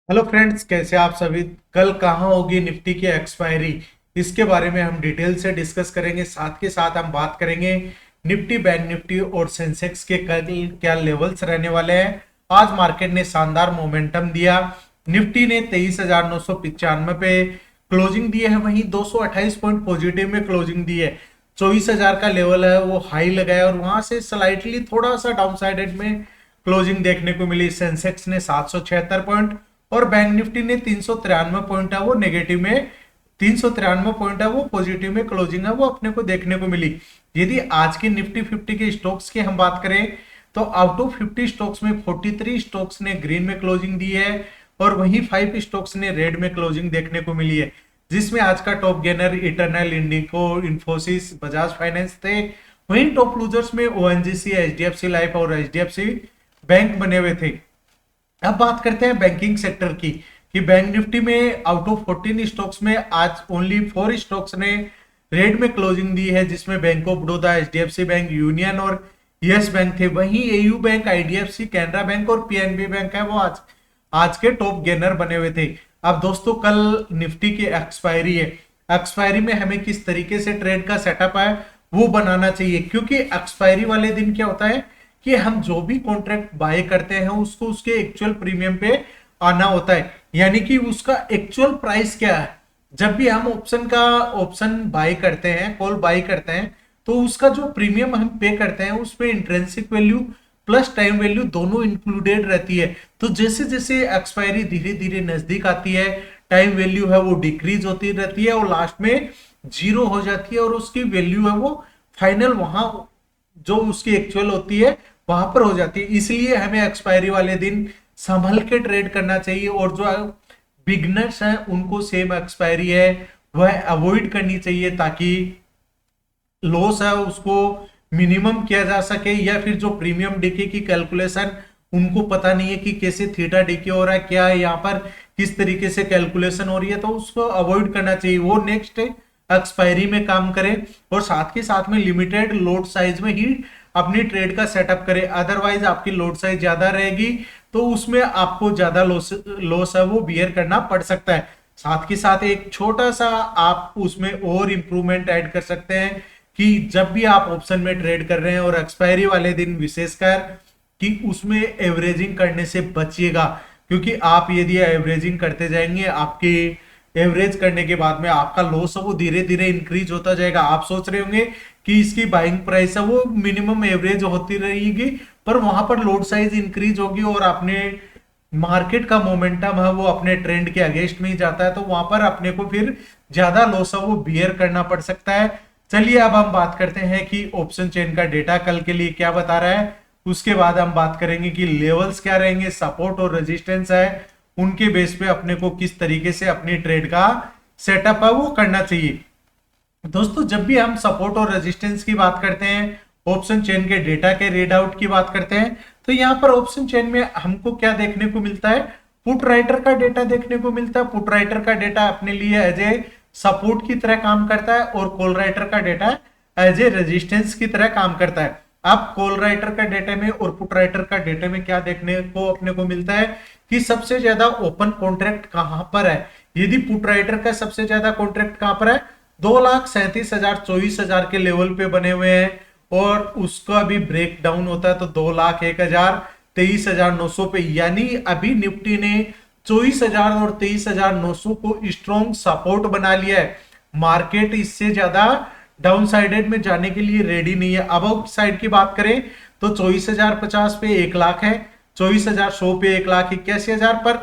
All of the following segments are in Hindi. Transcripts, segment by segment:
हेलो फ्रेंड्स, कैसे आप सभी। कल कहाँ होगी निफ्टी की एक्सपायरी, इसके बारे में हम डिटेल से डिस्कस करेंगे। साथ के साथ हम बात करेंगे निफ्टी, बैंक निफ्टी और सेंसेक्स के कल क्या लेवल्स रहने वाले हैं। आज मार्केट ने शानदार मोमेंटम दिया। निफ्टी ने 23,995 पे क्लोजिंग दी है, वहीं 228 पॉइंट पॉजिटिव में क्लोजिंग दी है। 24,000 का लेवल है वो हाई लगाया और वहां से स्लाइटली थोड़ा सा डाउन साइडेड में क्लोजिंग देखने को मिली। सेंसेक्स ने 776 पॉइंट और बैंक निफ्टी ने 393 पॉइंट है वो नेगेटिव में, 393 पॉइंट है वो पॉजिटिव में क्लोजिंग है वो अपने को देखने को मिली। यदि आज के निफ्टी 50 के स्टॉक्स की हम बात करें तो आउट ऑफ 50 स्टॉक्स में 43 स्टॉक्स ने ग्रीन में क्लोजिंग दी है और वहीं 5 स्टॉक्स ने रेड में क्लोजिंग देखने को मिली है, जिसमें आज का टॉप गेनर इटरनल, इंडिको, इन्फोसिस, बजाज फाइनेंस थे। वहीं टॉप लूजर्स में ओएनजीसी, एचडीएफसी लाइफ और एचडीएफसी बैंक बने हुए थे। अब बात करते हैं बैंकिंग सेक्टर की कि बैंक निफ्टी में आउट ऑफ 14 स्टॉक्स में आज ओनली 4 स्टॉक्स ने रेड में क्लोजिंग दी है, जिसमें bank of Baroda, HDFC bank, union और यस बैंक थे। वहीं AU bank, IDFC, Canara bank और पीएनबी बैंक है वो आज आज के टॉप गेनर बने हुए थे। अब दोस्तों, कल निफ्टी की एक्सपायरी है। एक्सपायरी में हमें किस तरीके से ट्रेड का सेटअप है वो बनाना चाहिए, क्योंकि एक्सपायरी वाले दिन क्या होता है कि हम जो भी कॉन्ट्रैक्ट बाय करते हैं उसको उसके एक्चुअल प्रीमियम पे आना होता है, यानी कि उसका एक्चुअल प्राइस क्या है। जब भी हम ऑप्शन बाय करते हैं, कॉल बाय करते हैं, तो उसका जो प्रीमियम हम पे करते हैं उसमें intrinsic value plus time value दोनों इंक्लूडेड रहती है। तो जैसे जैसे एक्सपायरी धीरे धीरे नजदीक आती है, टाइम वैल्यू है वो डिक्रीज होती रहती है और लास्ट में जीरो हो जाती है और उसकी वैल्यू है वो फाइनल वहां जो उसकी एक्चुअल होती है वहां पर हो जाती है। इसलिए हमें एक्सपायरी वाले दिन संभल के ट्रेड करना चाहिए और जो बिगनर्स हैं उनको सेम एक्सपायरी है वह अवॉइड करनी चाहिए, ताकि लॉस है उसको मिनिमम किया जा सके। या फिर जो प्रीमियम डीके की कैलकुलेशन उनको पता नहीं है कि कैसे थीटा डीके हो रहा है, क्या है यहाँ पर, किस तरीके से कैलकुलेशन हो रही है, तो उसको अवॉइड करना चाहिए। वो नेक्स्ट एक्सपायरी में काम करें और साथ के साथ में लिमिटेड लोड साइज में ही अपनी ट्रेड का सेटअप करें। अदरवाइज आपकी लोड साइज ज्यादा रहेगी तो उसमें आपको ज्यादा लॉस लॉस है वो बियर करना पड़ सकता है। साथ के साथ एक छोटा सा आप उसमें और इंप्रूवमेंट ऐड कर सकते हैं कि जब भी आप ऑप्शन में ट्रेड कर रहे हैं और एक्सपायरी वाले दिन विशेषकर, कि उसमें एवरेजिंग करने से बचिएगा। क्योंकि आप यदि एवरेजिंग करते जाएंगे, आपकी एवरेज करने के बाद में आपका लॉस है वो धीरे धीरे इंक्रीज होता जाएगा। आप सोच रहे होंगे कि इसकी बाइंग प्राइस है वो मिनिमम एवरेज होती रहेगी, पर वहां पर लोड साइज इंक्रीज होगी और आपने मार्केट का मोमेंटम है वो अपने ट्रेंड के अगेंस्ट में ही जाता है, तो वहां पर अपने को फिर ज्यादा लॉस है वो बियर करना पड़ सकता है। चलिए अब हम बात करते हैं कि ऑप्शन चेन का डेटा कल के लिए क्या बता रहा है। उसके बाद हम बात करेंगे कि लेवल्स क्या रहेंगे, सपोर्ट और रेजिस्टेंस है, उनके बेस पे अपने को किस तरीके से अपनी ट्रेड का सेटअप है वो करना चाहिए। दोस्तों, जब भी हम सपोर्ट और रेजिस्टेंस की बात करते हैं, ऑप्शन चेन के डेटा के रीड आउट की बात करते हैं, तो यहाँ पर ऑप्शन चेन में हमको क्या देखने को मिलता है, पुट राइटर का डेटा देखने को मिलता है। पुट राइटर का डेटा अपने लिए एज ए सपोर्ट की तरह काम करता है और कॉल राइटर का डेटा एज ए रेजिस्टेंस की तरह काम करता है। अब कॉल राइटर का डेटा में और पुट राइटर का डेटा में क्या देखने को अपने को मिलता है कि सबसे ज्यादा ओपन कॉन्ट्रैक्ट कहां पर है। यदि पुट राइटर का सबसे ज्यादा कॉन्ट्रैक्ट कहां पर है, 2,37,000, 24,000 के लेवल पे बने हुए हैं और उसका भी ब्रेक डाउन होता है तो 2,01,000, 23,900 पे, यानी अभी निफ्टी ने 24,000 और 23,900 को स्ट्रॉन्ग सपोर्ट बना लिया है। मार्केट इससे ज्यादा डाउन साइडेड में जाने के लिए रेडी नहीं है। अब साइड की बात करें तो 24,050 पे 1 लाख है, 24,100 पे 1,81,000 पर,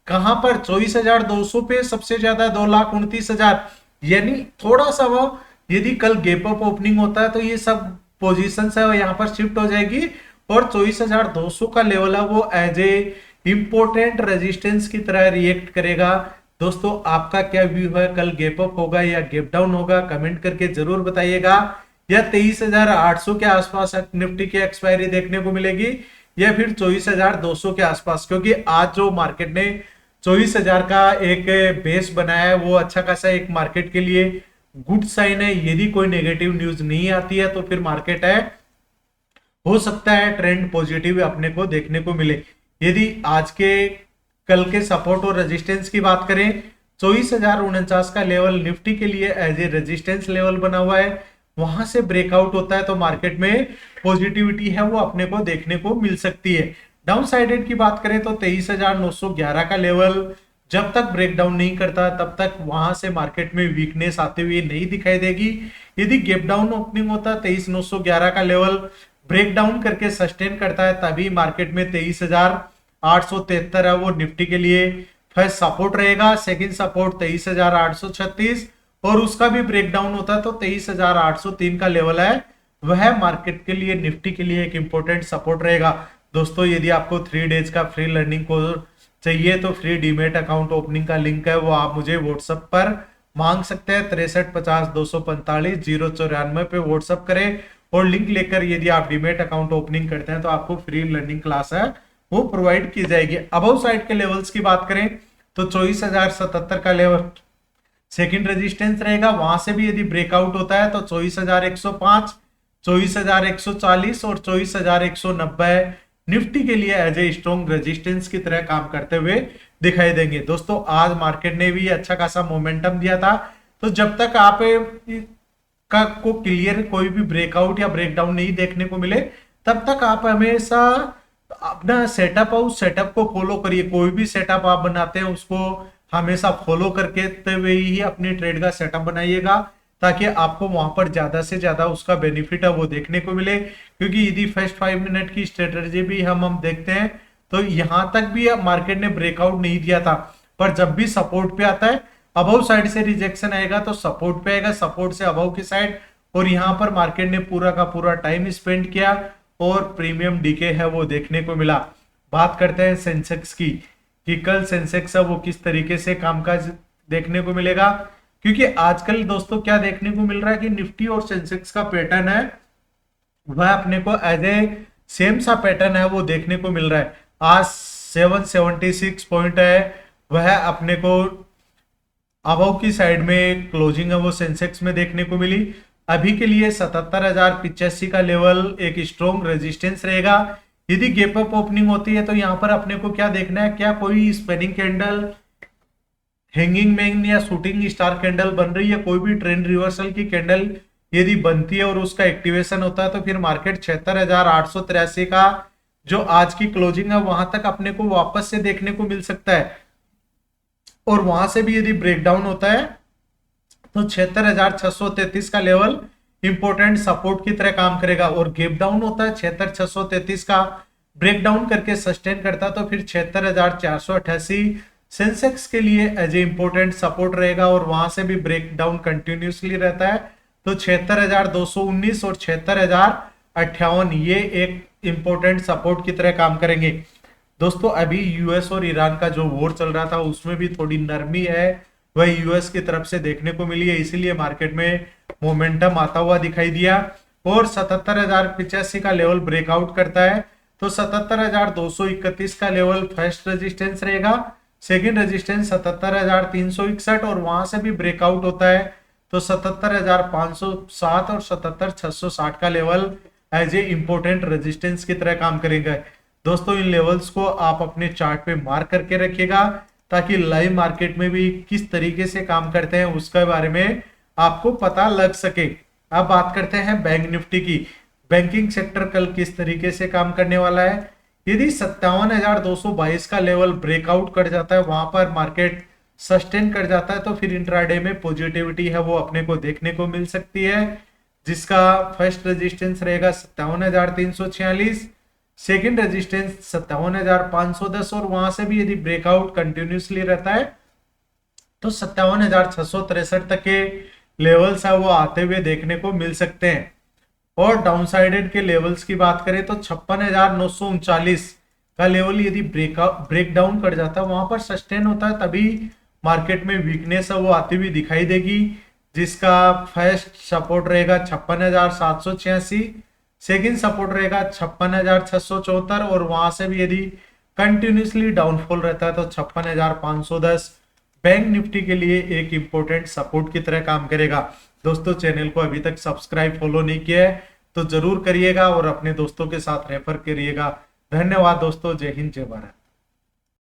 कहां पर 24,200 पे सबसे ज्यादा 2,29,000, यानी थोड़ा सा वो, यदि कल गैप अप ओपनिंग होता है तो ये सब पोजीशन है वो यहाँ पर शिफ्ट हो जाएगी और 24,200 का लेवल है वो एज ए इंपोर्टेंट रेजिस्टेंस की तरह रिएक्ट करेगा। दोस्तों, आपका क्या व्यू है, कल गैप अप होगा या गैप डाउन होगा, कमेंट करके जरूर बताइएगा। या 23,800 के आसपास निफ्टी की एक्सपायरी देखने को मिलेगी या फिर 24,200 के आसपास, क्योंकि आज जो मार्केट ने 24,000 का एक बेस बनाया है वो अच्छा खासा एक मार्केट के लिए गुड साइन है। यदि कोई नेगेटिव न्यूज नहीं आती है तो फिर मार्केट है हो सकता है ट्रेंड पॉजिटिव अपने को देखने को मिले। यदि आज के कल के सपोर्ट और रेजिस्टेंस की बात करें, 24,049 का लेवल निफ्टी के लिए एज ए रेजिस्टेंस लेवल बना हुआ है। वहां से ब्रेकआउट होता है तो मार्केट में पॉजिटिविटी है वो अपने को देखने को मिल सकती है। डाउन साइडेड की बात करें तो 23,911 का लेवल जब तक ब्रेकडाउन नहीं करता तब तक वहां से मार्केट में वीकनेस आते हुए नहीं दिखाई देगी। यदि गैप डाउन ओपनिंग होता है 23,911 का लेवल ब्रेकडाउन करके सस्टेन करता है तभी मार्केट में 23,873 है वो निफ्टी के लिए फर्स्ट सपोर्ट रहेगा। सेकंड सपोर्ट 23,836 और उसका भी ब्रेकडाउन होता है तो 23,803 का लेवल है वह मार्केट के लिए निफ्टी के लिए एक इंपॉर्टेंट सपोर्ट रहेगा। दोस्तों यदि आपको 3 डेज का फ्री लर्निंग कोर्स चाहिए तो फ्री डीमेट अकाउंट ओपनिंग का लिंक है वो आप मुझे व्हाट्सएप पर मांग सकते हैं। 6350 245 094 पे व्हाट्सएप करें और लिंक लेकर यदि आप डीमेट अकाउंट ओपनिंग करते हैं तो आपको फ्री लर्निंग क्लास है वो प्रोवाइड की जाएगी। अबव साइड के लेवल्स की बात करें तो 24,077 का लेवल सेकंड रेजिस्टेंस रहेगा। वहां से भी यदि ब्रेकआउट होता है तो 24,105, 24,140 और 24,190 निफ्टी के लिए एज ए स्ट्रॉन्ग रेजिस्टेंस की तरह काम करते हुए दिखाई देंगे। दोस्तों आज मार्केट ने भी अच्छा खासा मोमेंटम दिया था तो जब तक आप को क्लियर कोई भी ब्रेकआउट या ब्रेकडाउन नहीं देखने को मिले तब तक आप हमेशा अपना सेटअप और उस सेटअप को फॉलो करिए। कोई भी सेटअप आप बनाते हैं उसको हमेशा फॉलो करके हुए ही अपनी ट्रेड का सेटअप बनाइएगा ताकि आपको वहां पर ज्यादा से ज्यादा उसका बेनिफिट है वो देखने को मिले। क्योंकि यदि फर्स्ट 5 मिनट की स्ट्रेटजी भी हम देखते हैं तो यहां तक भी मार्केट ने ब्रेकआउट नहीं दिया था पर जब भी सपोर्ट पे आता है अबव साइड से रिजेक्शन आएगा तो सपोर्ट पे आएगा, सपोर्ट से अबव की साइड और यहां पर मार्केट ने पूरा का पूरा टाइम स्पेंड किया और प्रीमियम डीके है वो देखने को मिला। बात करते हैं सेंसेक्स की कि कल सेंसेक्स है वो किस तरीके से कामकाज देखने को मिलेगा। क्योंकि आजकल दोस्तों क्या देखने को मिल रहा है कि निफ्टी और सेंसेक्स का पैटर्न है वह अपने को एज ए सेम सा पैटर्न है वो देखने को मिल रहा है। आज 776 पॉइंट है वह अपने को अबव की साइड में क्लोजिंग है वो सेंसेक्स में देखने को मिली। अभी के लिए 77,085 का लेवल एक स्ट्रॉन्ग रेजिस्टेंस रहेगा। यदि गैप अप ओपनिंग होती है तो यहां पर अपने को क्या देखना है, क्या कोई स्पिनिंग कैंडल, हैंगिंग मैन या शूटिंग स्टार कैंडल बन रही है, कोई भी ट्रेंड रिवर्सल की कैंडल यदि बनती है और उसका एक्टिवेशन होता है तो फिर मार्केट 76,883 का जो आज की क्लोजिंग है वहां तक अपने को वापस से देखने को मिल सकता है। और वहां से भी यदि ब्रेकडाउन होता है तो 76,633 का लेवल इंपोर्टेंट सपोर्ट की तरह काम करेगा। और गैप डाउन होता है 76,633 का ब्रेकडाउन करके सस्टेन करता तो फिर 76,488 सेंसेक्स के लिए एज ए इंपोर्टेंट सपोर्ट रहेगा। और वहां से भी ब्रेक डाउन कंटिन्यूसली रहता है तो 76,219 और 76,058 ये एक इंपोर्टेंट सपोर्ट की तरह काम करेंगे। दोस्तों अभी यूएस और ईरान का जो वॉर चल रहा था उसमें भी थोड़ी नरमी है वह यूएस की तरफ से देखने को मिली है, इसीलिए मार्केट में मोमेंटम आता हुआ दिखाई दिया। और 77,085 का लेवल ब्रेकआउट करता है तो 77,231 का लेवल फर्स्ट रेजिस्टेंस रहेगा। सेकंड रेजिस्टेंस 77,361 और वहां से भी ब्रेकआउट होता है तो 77,507 और 77,660 का level as a important resistance की तरह काम करेगा। दोस्तों इन लेवल्स को आप अपने चार्ट पे मार्क करके रखिएगा ताकि लाइव मार्केट में भी किस तरीके से काम करते हैं उसके बारे में आपको पता लग सके। अब बात करते हैं बैंक निफ्टी की। बैंकिंग सेक्टर कल किस तरीके से काम करने वाला है। यदि 57,222 का लेवल ब्रेकआउट कर जाता है वहां पर मार्केट सस्टेन कर जाता है तो फिर इंट्राडे में पॉजिटिविटी है वो अपने को देखने को मिल सकती है, जिसका फर्स्ट रेजिस्टेंस रहेगा 57,346, सेकंड रेजिस्टेंस 57,510 और वहां से भी यदि ब्रेकआउट कंटिन्यूसली रहता है तो 57,663 तक के लेवल्स है वो आते हुए देखने को मिल सकते हैं। और डाउनसाइडेड के लेवल्स की बात करें तो 56,939 का लेवल यदि ब्रेक डाउन कर जाता है वहां पर सस्टेन होता है तभी मार्केट में वीकनेस है वो आती हुई दिखाई देगी, जिसका फर्स्ट सपोर्ट रहेगा 56,786, सेकंड सपोर्ट रहेगा 56,674 और वहां से भी यदि कंटिन्यूसली डाउनफॉल रहता है तो 56,510 बैंक निफ्टी के लिए एक इंपॉर्टेंट सपोर्ट की तरह काम करेगा। दोस्तों चैनल को अभी तक सब्सक्राइब फॉलो नहीं किया है तो जरूर करिएगा और अपने दोस्तों के साथ रेफर करिएगा। धन्यवाद दोस्तों, जय हिंद जय भारत।